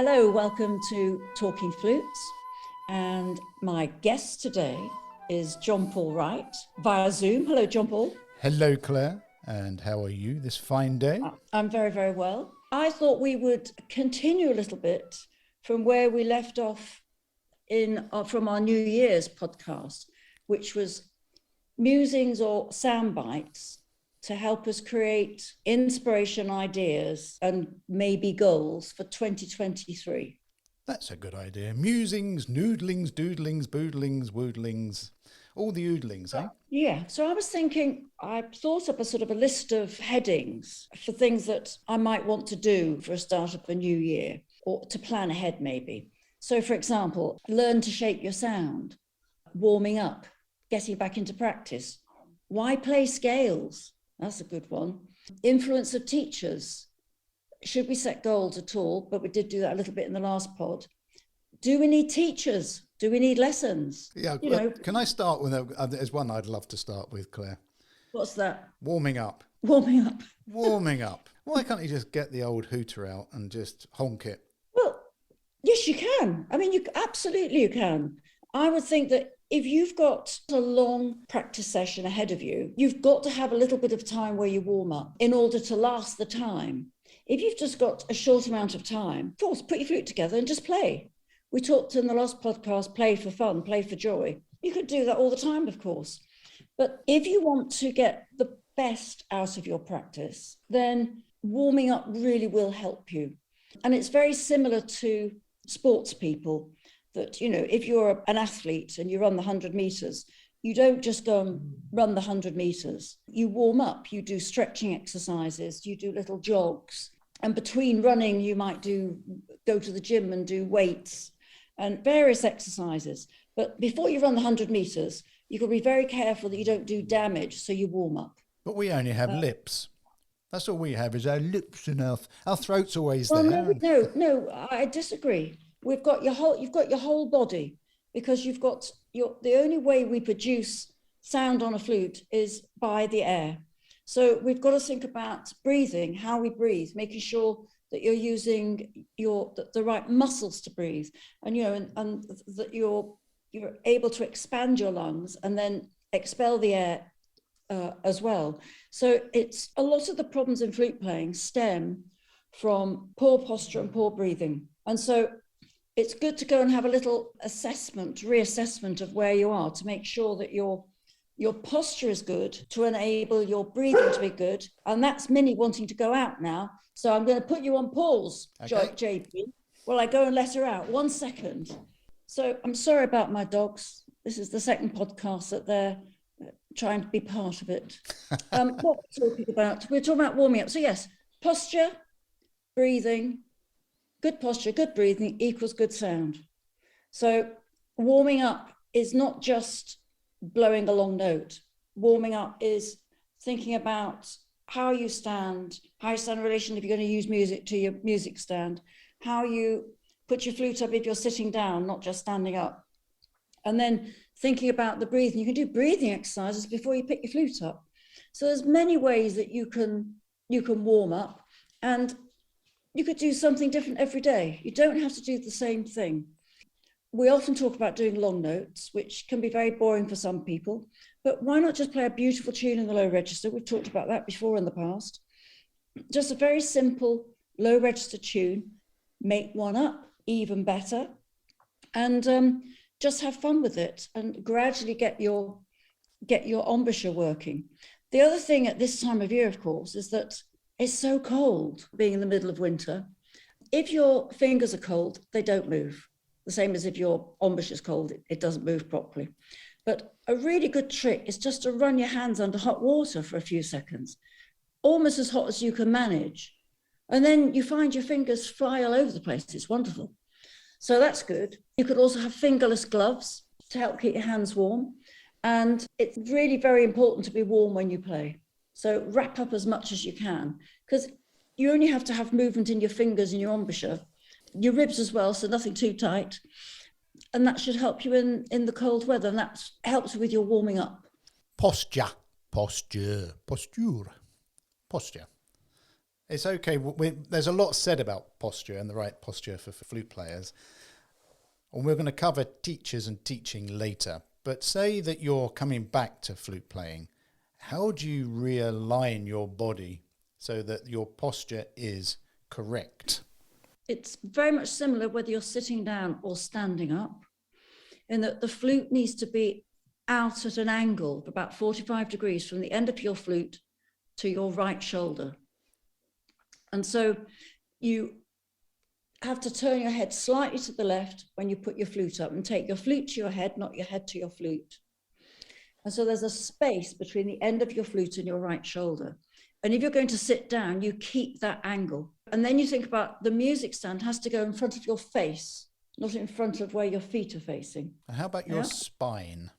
Hello, welcome to Talking Flutes. And my guest today is Jean-Paul Wright via Zoom. Hello, Jean-Paul. Hello, Claire. And how are you this fine day? I'm very, very well. I thought we would continue a little bit from where we left off from our New Year's podcast, which was musings or sound bites to help us create inspiration, ideas, and maybe goals for 2023. That's a good idea. Musings, noodlings, doodlings, boodlings, woodlings, all the oodlings, eh? Yeah. So I was thinking, I thought up a sort of a list of headings for things that I might want to do for a start of the new year, or to plan ahead maybe. So for example, learn to shape your sound, warming up, getting back into practice. Why play scales? That's a good one. Influence of teachers. Should we set goals at all? But we did do that a little bit in the last pod. Do we need teachers? Do we need lessons? Yeah, can I start with, there's one I'd love to start with, Claire. What's that? Warming up. Warming up. Warming up. Why can't you just get the old hooter out and just honk it? Well, yes, you can. I mean, you can. I would think that if you've got a long practice session ahead of you, you've got to have a little bit of time where you warm up in order to last the time. If you've just got a short amount of time, of course, put your flute together and just play. We talked in the last podcast, play for fun, play for joy. You could do that all the time, of course. But if you want to get the best out of your practice, then warming up really will help you. And it's very similar to sports people that, you know, if you're an athlete and you run the 100 meters, you don't just go and run the 100 meters. You warm up, you do stretching exercises, you do little jogs. And between running, you might go to the gym and do weights and various exercises. But before you run the 100 meters, you've got to be very careful that you don't do damage, so you warm up. But we only have lips. That's all we have is our lips and our throat's always well, there. No, I disagree. You've got your whole body, because you've got the only way we produce sound on a flute is by the air. So we've got to think about breathing, how we breathe, making sure that you're using the right muscles to breathe, and and that you're able to expand your lungs and then expel the air as well. So it's a lot of the problems in flute playing stem from poor posture and poor breathing, and so it's good to go and have a little reassessment of where you are to make sure that your posture is good, to enable your breathing to be good. And that's Minnie wanting to go out now. So I'm going to put you on pause, okay. JP, while I go and let her out. 1 second. So I'm sorry about my dogs. This is the second podcast that they're trying to be part of it. What we're talking about? We're talking about warming up. So yes, posture, breathing. Good posture, good breathing equals good sound. So warming up is not just blowing a long note. Warming up is thinking about how you stand in relation if you're going to use music to your music stand, how you put your flute up if you're sitting down, not just standing up. And then thinking about the breathing. You can do breathing exercises before you pick your flute up. So there's many ways that you can warm up, and you could do something different every day. You don't have to do the same thing. We often talk about doing long notes, which can be very boring for some people, but why not just play a beautiful tune in the low register? We've talked about that before in the past. Just a very simple low register tune, make one up even better, and just have fun with it and gradually get your embouchure working. The other thing at this time of year, of course, is that it's so cold, being in the middle of winter. If your fingers are cold, they don't move. The same as if your embouchure is cold, it doesn't move properly. But a really good trick is just to run your hands under hot water for a few seconds, almost as hot as you can manage. And then you find your fingers fly all over the place. It's wonderful. So that's good. You could also have fingerless gloves to help keep your hands warm. And it's really very important to be warm when you play. So wrap up as much as you can, because you only have to have movement in your fingers and your embouchure, your ribs as well, so nothing too tight. And that should help you in the cold weather, and that helps with your warming up. Posture. It's okay. There's a lot said about posture and the right posture for flute players. And we're going to cover teachers and teaching later. But say that you're coming back to flute playing. How do you realign your body so that your posture is correct? It's very much similar whether you're sitting down or standing up, in that the flute needs to be out at an angle of about 45 degrees from the end of your flute to your right shoulder. And so you have to turn your head slightly to the left when you put your flute up, and take your flute to your head, not your head to your flute. And so there's a space between the end of your flute and your right shoulder. And if you're going to sit down, you keep that angle. And then you think about the music stand has to go in front of your face, not in front of where your feet are facing. And how about your spine?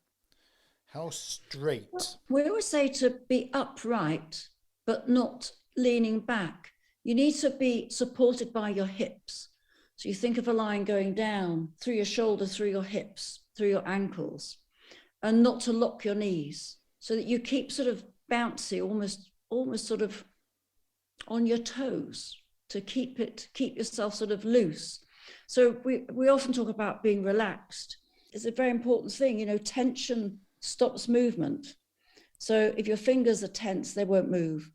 How straight? Well, we always say to be upright, but not leaning back. You need to be supported by your hips. So you think of a line going down through your shoulder, through your hips, through your ankles, and not to lock your knees, so that you keep sort of bouncy, almost sort of on your toes, to keep yourself sort of loose. So we often talk about being relaxed. It's a very important thing. Tension stops movement. So if your fingers are tense, they won't move.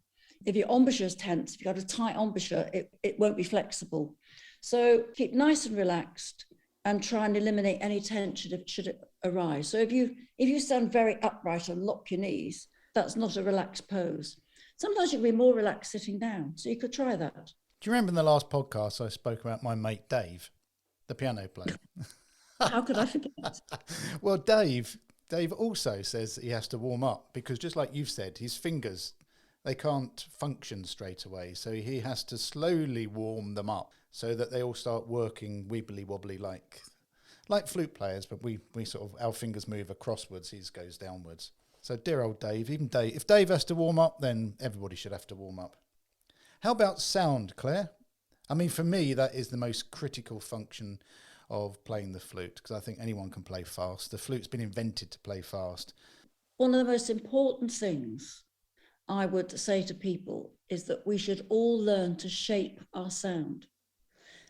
If your embouchure is tense, if you've got a tight embouchure, it won't be flexible. So keep nice and relaxed and try and eliminate any tension should it arise. So if you stand very upright and lock your knees, that's not a relaxed pose. Sometimes you can be more relaxed sitting down. So you could try that. Do you remember in the last podcast I spoke about my mate Dave, the piano player? How could I forget? Well, Dave also says that he has to warm up because, just like you've said, his fingers, they can't function straight away. So he has to slowly warm them up so that they all start working wibbly wobbly like flute players, but we sort of, our fingers move acrosswards, his goes downwards. So dear old Dave, if Dave has to warm up, then everybody should have to warm up. How about sound, Claire? I mean, for me, that is the most critical function of playing the flute, because I think anyone can play fast. The flute's been invented to play fast. One of the most important things I would say to people is that we should all learn to shape our sound.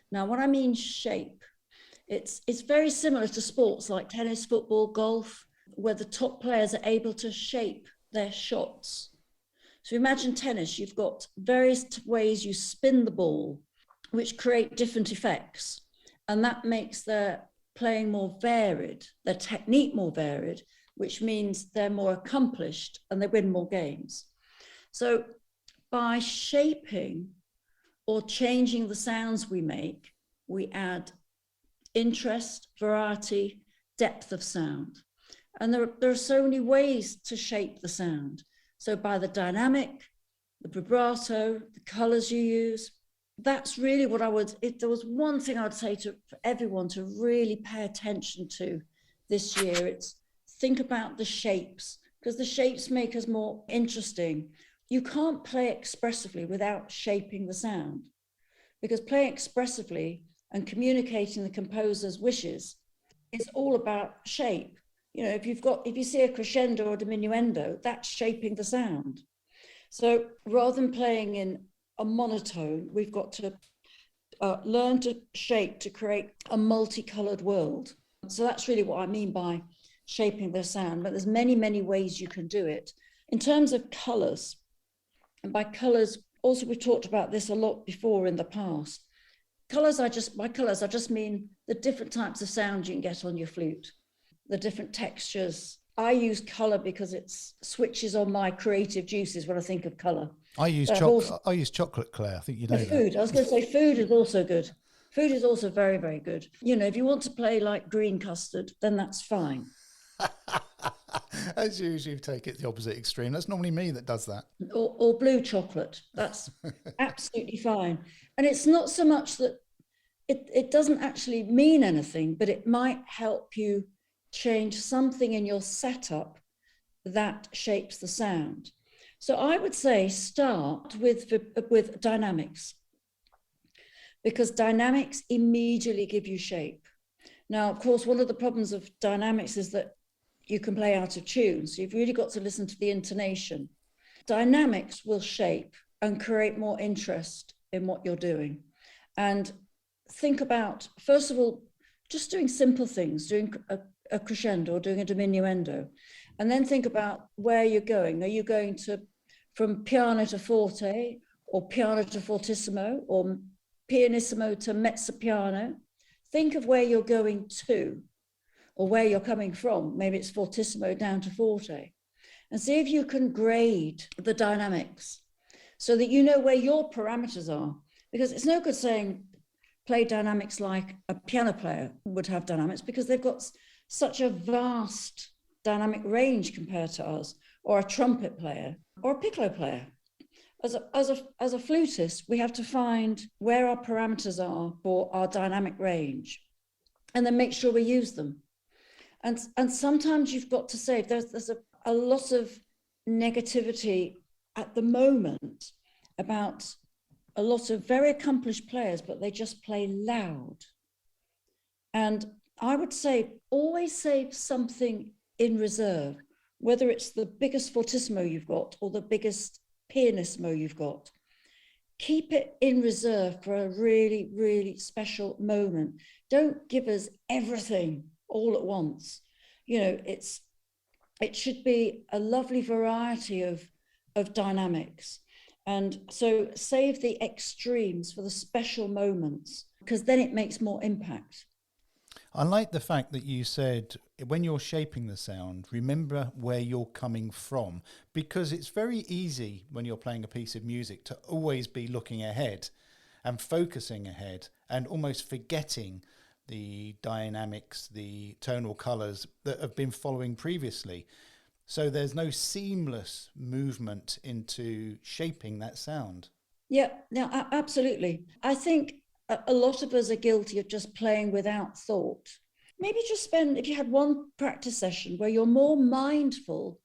Now, what I mean shape, it's very similar to sports like tennis, football, golf, where the top players are able to shape their shots. So imagine tennis, you've got various ways you spin the ball, which create different effects. And that makes their playing more varied, their technique more varied, which means they're more accomplished and they win more games. So by shaping or changing the sounds we make, we add interest, variety, depth of sound. And there are so many ways to shape the sound. So by the dynamic, the vibrato, the colors you use, that's really what if there was one thing I'd say for everyone to really pay attention to this year, it's think about the shapes, because the shapes make us more interesting. You can't play expressively without shaping the sound, because playing expressively and communicating the composer's wishes is all about shape. If you see a crescendo or diminuendo, that's shaping the sound. So rather than playing in a monotone, we've got to learn to shape to create a multicolored world. So that's really what I mean by shaping the sound, but there's many, many ways you can do it. In terms of colors, and by colors, also we talked about this a lot before in the past. By colors, I just mean the different types of sound you can get on your flute, the different textures. I use color because it switches on my creative juices when I think of color. I use chocolate, Claire. I think you know that. Food. I was going to say food is also good. Food is also very, very good. If you want to play like green custard, then that's fine. As usual, you take it the opposite extreme. That's normally me that does that. Or blue chocolate. That's absolutely fine. And it's not so much that it doesn't actually mean anything, but it might help you change something in your setup that shapes the sound. So I would say start with dynamics, because dynamics immediately give you shape. Now, of course, one of the problems of dynamics is that you can play out of tune. So you've really got to listen to the intonation. Dynamics will shape and create more interest in what you're doing. And think about, first of all, just doing simple things, doing a crescendo or doing a diminuendo, and then think about where you're going. Are you going from piano to forte, or piano to fortissimo, or pianissimo to mezzo piano? Think of where you're going to, or where you're coming from. Maybe it's fortissimo down to forte, and see if you can grade the dynamics so that you know where your parameters are. Because it's no good saying play dynamics like a piano player would have dynamics, because they've got such a vast dynamic range compared to us, or a trumpet player or a piccolo player. As a flutist, we have to find where our parameters are for our dynamic range, and then make sure we use them. And sometimes you've got to say, there's a lot of negativity at the moment about a lot of very accomplished players, but they just play loud. And I would say, always save something in reserve, whether it's the biggest fortissimo you've got or the biggest pianissimo you've got. Keep it in reserve for a really, really special moment. Don't give us everything all at once. You know, it should be a lovely variety of dynamics. And so save the extremes for the special moments, because then it makes more impact. I like the fact that you said, when you're shaping the sound, remember where you're coming from, because it's very easy when you're playing a piece of music to always be looking ahead and focusing ahead and almost forgetting the dynamics, the tonal colours that have been following previously. So there's no seamless movement into shaping that sound. Yeah, no, absolutely. I think a lot of us are guilty of just playing without thought. Maybe just if you had one practice session where you're more mindful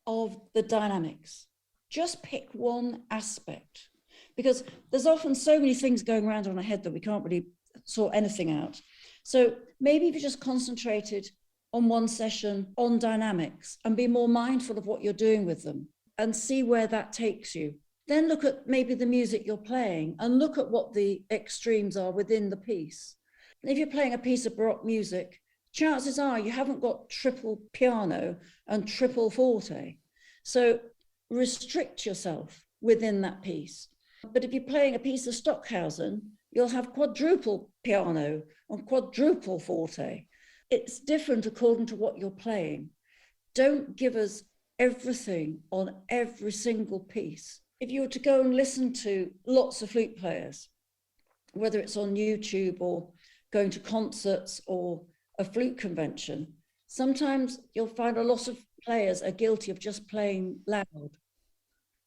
of the dynamics, just pick one aspect, because there's often so many things going around on our head that we can't really sort anything out. So maybe if you just concentrated on one session on dynamics and be more mindful of what you're doing with them and see where that takes you. Then look at maybe the music you're playing and look at what the extremes are within the piece. And if you're playing a piece of Baroque music, chances are you haven't got triple piano and triple forte. So restrict yourself within that piece. But if you're playing a piece of Stockhausen, you'll have quadruple piano and quadruple forte. It's different according to what you're playing. Don't give us everything on every single piece. If you were to go and listen to lots of flute players, whether it's on YouTube or going to concerts or a flute convention, sometimes you'll find a lot of players are guilty of just playing loud.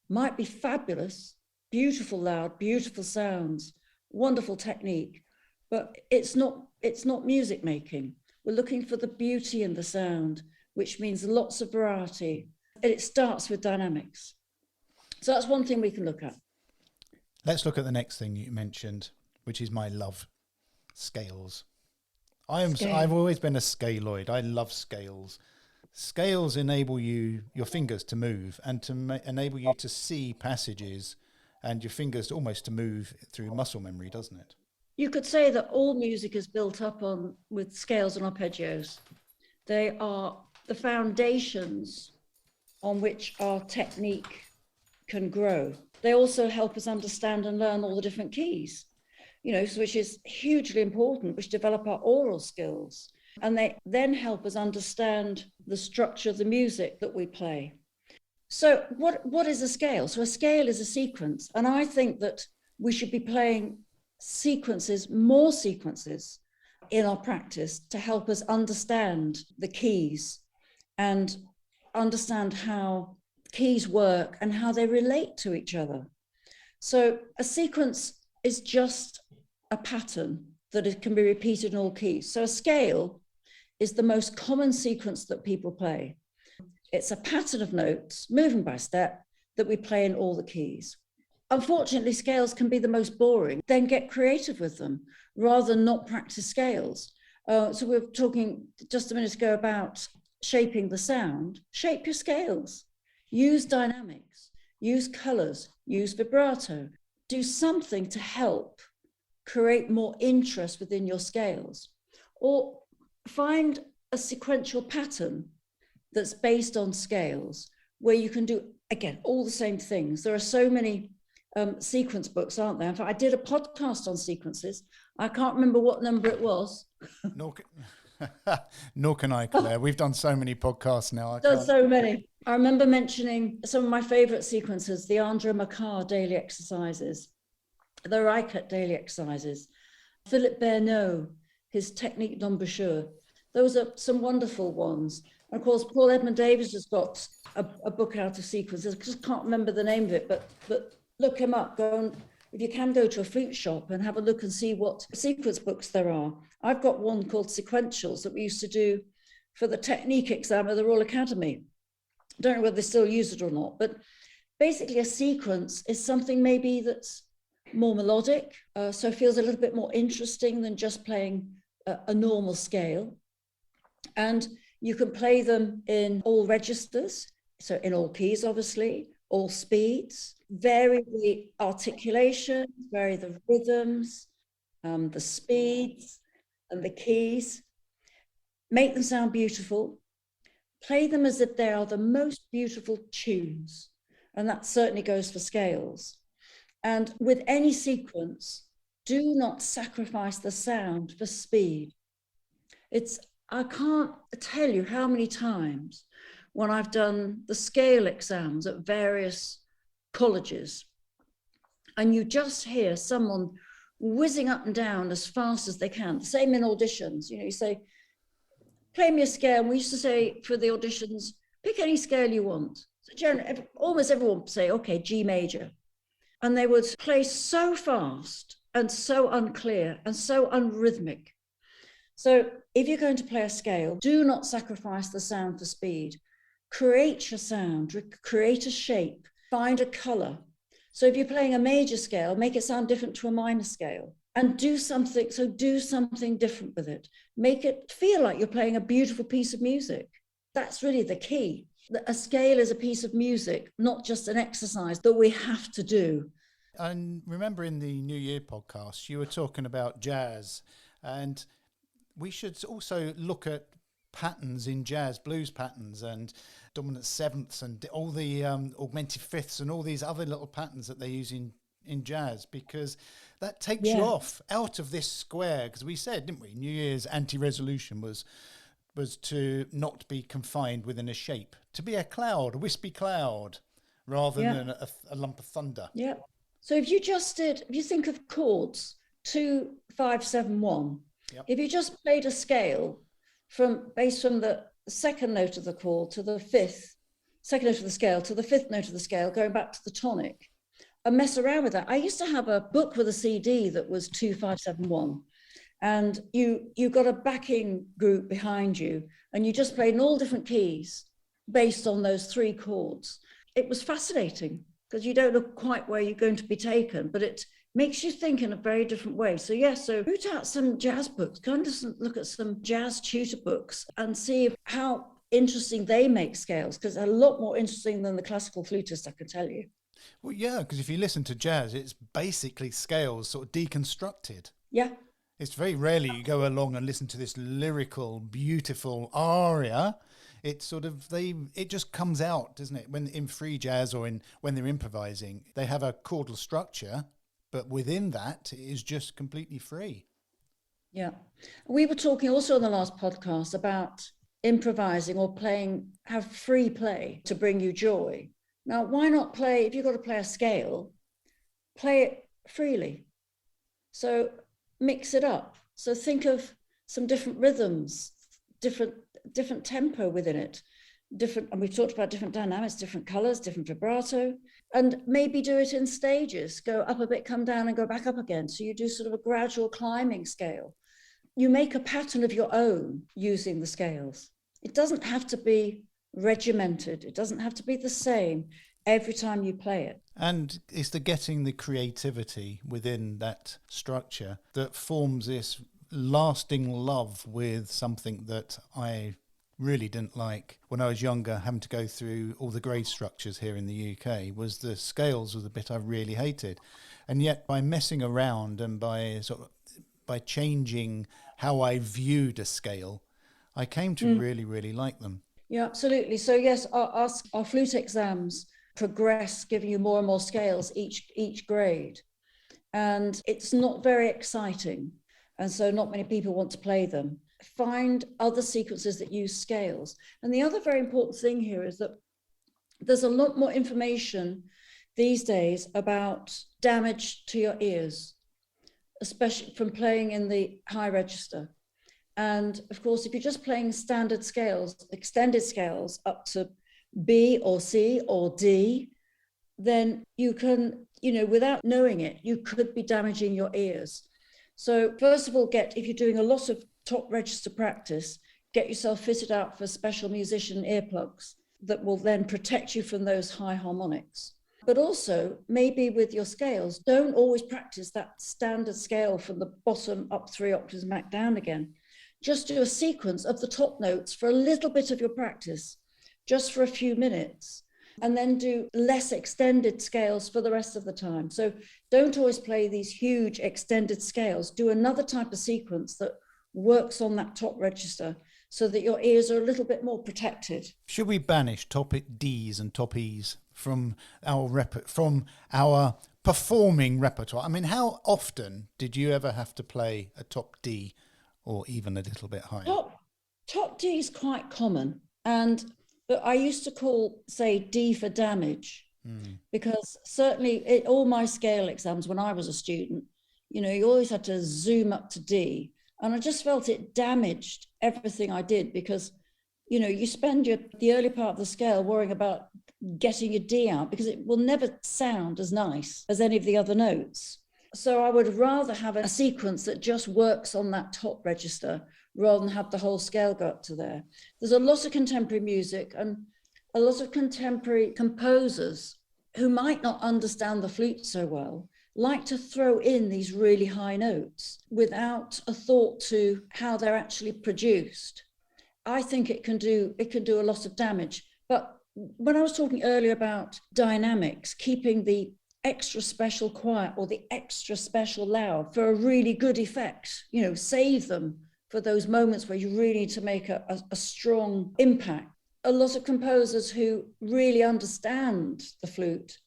Might be fabulous, beautiful loud, beautiful sounds, wonderful technique, but it's not music making. We're looking for the beauty in the sound, which means lots of variety. And it starts with dynamics. So that's one thing we can look at. Let's look at the next thing you mentioned, which is my love, scales. I've always been a scaloid. I love scales. Scales enable your fingers to move and to enable you to see passages, and your fingers almost to move through muscle memory, doesn't it? You could say that all music is built up with scales and arpeggios. They are the foundations on which our technique can grow. They also help us understand and learn all the different keys, which is hugely important, which develop our oral skills. And they then help us understand the structure of the music that we play. So what is a scale? So a scale is a sequence. And I think that we should be playing more sequences in our practice to help us understand the keys and understand how keys work and how they relate to each other. So a sequence is just a pattern that it can be repeated in all keys. So a scale is the most common sequence that people play. It's a pattern of notes, moving by step, that we play in all the keys. Unfortunately, scales can be the most boring. Then get creative with them rather than not practice scales. So we were talking just a minute ago about shaping the sound. Shape your scales. Use dynamics. use colours, use vibrato, do something to help create more interest within your scales, or find a sequential pattern that's based on scales where you can do, again, all the same things. There are so many sequence books, aren't there? In fact, I did a podcast on sequences. I can't remember what number it was. Nor can I, Claire. We've done so many podcasts now. So many. I remember mentioning some of my favourite sequences, the Andre Macquart daily exercises, the Reichert daily exercises, Philippe Bernot, his technique d'embouchure. Those are some wonderful ones. And of course, Paul Edmund Davies has got a book out of sequences. I just can't remember the name of it, but look him up. If you can, go to a flute shop and have a look and see what sequence books there are. I've got one called Sequentials that we used to do for the technique exam at the Royal Academy. I don't know whether they still use it or not, but basically a sequence is something maybe that's more melodic, so it feels a little bit more interesting than just playing a normal scale. And you can play them in all registers, so in all keys, obviously, all speeds, vary the articulation, vary the rhythms, the speeds and the keys, make them sound beautiful, play them as if they are the most beautiful tunes. And that certainly goes for scales. And with any sequence, do not sacrifice the sound for speed. I can't tell you how many times when I've done the scale exams at various colleges, and you just hear someone whizzing up and down as fast as they can. The same in auditions. You say, play me a scale. And we used to say for the auditions, pick any scale you want. So generally, almost everyone would say, okay, G major. And they would play so fast and so unclear and so unrhythmic. So if you're going to play a scale, do not sacrifice the sound for speed. Create your sound, create a shape, find a color. So if you're playing a major scale, make it sound different to a minor scale and do something different with it. Make it feel like you're playing a beautiful piece of music. That's really the key. A scale is a piece of music, not just an exercise that we have to do. And remember in the New Year podcast, you were talking about jazz, and we should also look at patterns in jazz, blues patterns and dominant sevenths and all the augmented fifths and all these other little patterns that they use in jazz, because that takes you out of this square. Because we said, didn't we, New Year's anti-resolution was to not be confined within a shape, to be a cloud, a wispy cloud, rather than a lump of thunder. Yeah. So if you think of chords, 2, 5, 7, 1, if you just played a scale based from the second note of the chord to the second note of the scale to the fifth note of the scale, going back to the tonic, and mess around with that. I used to have a book with a CD that was 2, 5, 7, 1. And you got a backing group behind you, and you just played in all different keys based on those 3 chords. It was fascinating because you don't know quite where you're going to be taken, but it makes you think in a very different way. So so root out some jazz books, go and just look at some jazz tutor books and see how interesting they make scales, because they're a lot more interesting than the classical flutist, I can tell you. Well, yeah, because if you listen to jazz, it's basically scales sort of deconstructed. Yeah. It's very rarely you go along and listen to this lyrical, beautiful aria. It's sort of, it just comes out, doesn't it? When in free jazz or when they're improvising, they have a chordal structure, but within that, it is just completely free. Yeah. We were talking also on the last podcast about improvising or have free play to bring you joy. Now, why not play, if you've got to play a scale, play it freely. So mix it up. So think of some different rhythms, different tempo within it, and we've talked about different dynamics, different colors, different vibrato, and maybe do it in stages, go up a bit, come down and go back up again. So you do sort of a gradual climbing scale. You make a pattern of your own using the scales. It doesn't have to be regimented. It doesn't have to be the same every time you play it. And it's getting the creativity within that structure that forms this lasting love with something that I really didn't like when I was younger, having to go through all the grade structures here in the UK, was the scales was the bit I really hated. And yet by messing around and by changing how I viewed a scale, I came to really, really like them. Yeah, absolutely. So yes, our flute exams progress, giving you more and more scales each grade. And it's not very exciting. And so not many people want to play them. Find other sequences that use scales. And the other very important thing here is that there's a lot more information these days about damage to your ears, especially from playing in the high register. And of course, if you're just playing standard scales, extended scales up to B or C or D, then you can, without knowing it, you could be damaging your ears. So first of all, if you're doing a lot of top register practice, get yourself fitted out for special musician earplugs that will then protect you from those high harmonics. But also, maybe with your scales, don't always practice that standard scale from the bottom up 3 octaves and back down again. Just do a sequence of the top notes for a little bit of your practice, just for a few minutes, and then do less extended scales for the rest of the time. So don't always play these huge extended scales. Do another type of sequence that works on that top register so that your ears are a little bit more protected. Should we banish top Ds and top Es from our performing repertoire? I mean, how often did you ever have to play a top D or even a little bit higher? Top D is quite common. But I used to call, say, D for damage, because certainly all my scale exams when I was a student, you always had to zoom up to D. And I just felt it damaged everything I did because, you spend the early part of the scale worrying about getting your D out because it will never sound as nice as any of the other notes. So I would rather have a sequence that just works on that top register rather than have the whole scale go up to there. There's a lot of contemporary music and a lot of contemporary composers who might not understand the flute so well, like to throw in these really high notes without a thought to how they're actually produced. I think it can do a lot of damage. But when I was talking earlier about dynamics, keeping the extra special quiet or the extra special loud for a really good effect, save them for those moments where you really need to make a strong impact. A lot of composers who really understand the flute,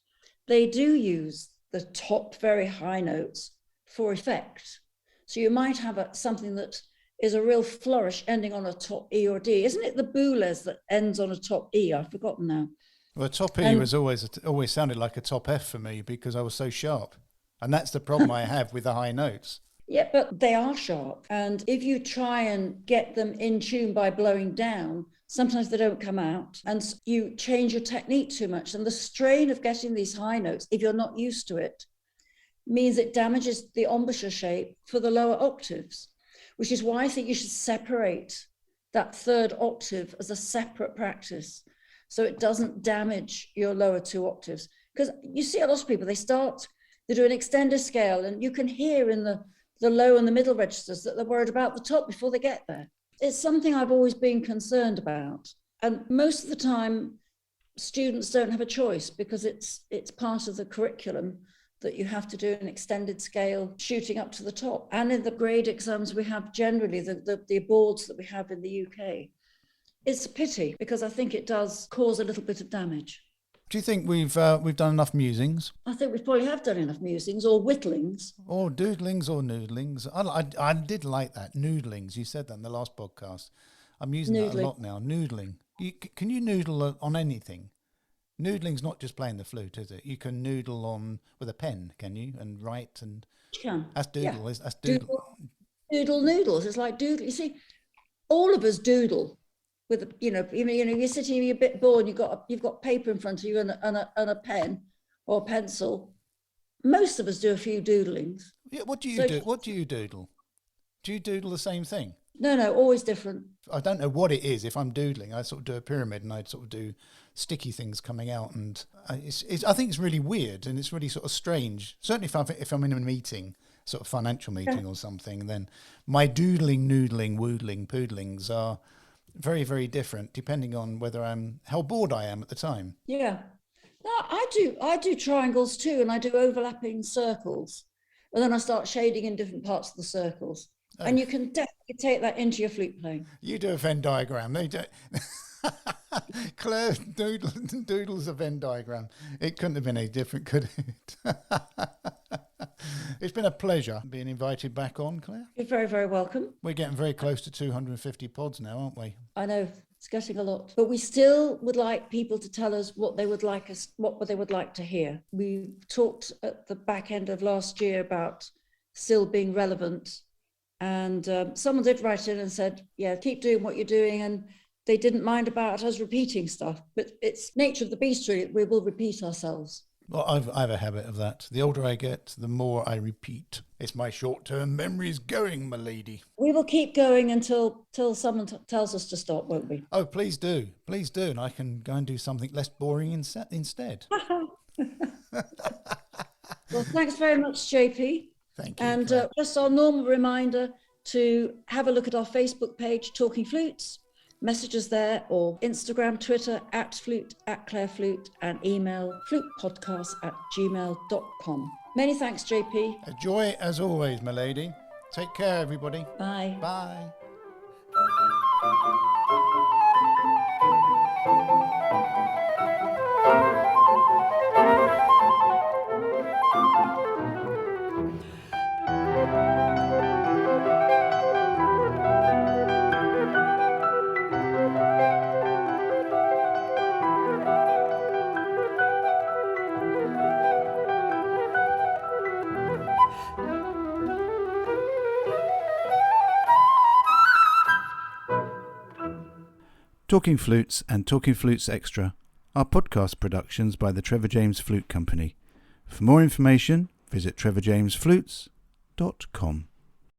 they do use the top very high notes for effect. So you might have something that is a real flourish ending on a top E or D. Isn't it the Boulez that ends on a top E? I've forgotten now. Well, top E was always sounded like a top F for me because I was so sharp. And that's the problem I have with the high notes. Yeah, but they are sharp. And if you try and get them in tune by blowing down, sometimes they don't come out. And you change your technique too much. And the strain of getting these high notes, if you're not used to it, means it damages the embouchure shape for the lower octaves, which is why I think you should separate that third octave as a separate practice so it doesn't damage your lower 2 octaves. Because you see a lot of people, they do an extended scale and you can hear in the low and the middle registers that they're worried about the top before they get there. It's something I've always been concerned about. And most of the time, students don't have a choice because it's part of the curriculum that you have to do an extended scale shooting up to the top. And in the grade exams we have generally, the boards that we have in the UK, it's a pity because I think it does cause a little bit of damage. Do you think we've done enough musings? I think we probably have done enough musings or whittlings. Or doodlings or noodlings. I did like that, noodlings. You said that in the last podcast. I'm using that a lot now, noodling. Can you noodle on anything? Noodling's not just playing the flute, is it? You can noodle with a pen, can you? And write and... You can. That's doodle. Yeah. That's doodle. Doodle noodles. It's like doodle. You see, all of us doodle. With you're sitting, you're a bit bored, you've got paper in front of you and a pen or a pencil. Most of us do a few doodlings. Yeah, what do you do? What do you doodle? Do you doodle the same thing? No, always different. I don't know what it is. If I'm doodling, I sort of do a pyramid and I sort of do sticky things coming out, and I think it's really weird and it's really sort of strange. Certainly, if I'm in a meeting, sort of financial meeting or something, then my doodling, noodling, woodling, poodlings are very, very different depending on how bored I am at the time. Yeah. No, I do triangles too, and I do overlapping circles. And then I start shading in different parts of the circles. Oh. And you can definitely take that into your flute playing. You do a Venn diagram. They do. Claire doodles a Venn diagram. It couldn't have been any different, could it? It's been a pleasure being invited back on, Claire. You're very, very welcome. We're getting very close to 250 pods now, aren't we? I know it's getting a lot, but we still would like people to tell us what they would like to hear. We talked at the back end of last year about still being relevant, and someone did write in and said, yeah, keep doing what you're doing, and they didn't mind about us repeating stuff, but it's nature of the beast, really. We will repeat ourselves. Well, I have a habit of that. The older I get, the more I repeat. It's my short-term memories going, my lady. We will keep going until someone tells us to stop, won't we? Oh, please do. Please do. And I can go and do something less boring instead. Well, thanks very much, JP. Thank you. And just our normal reminder to have a look at our Facebook page, Talking Flutes. Message us there, or Instagram, Twitter, @Flute, @Clare Flute, and email flutepodcast@gmail.com. Many thanks, JP. A joy as always, my lady. Take care, everybody. Bye. Bye. Talking Flutes and Talking Flutes Extra are podcast productions by the Trevor James Flute Company. For more information, visit trevorjamesflutes.com.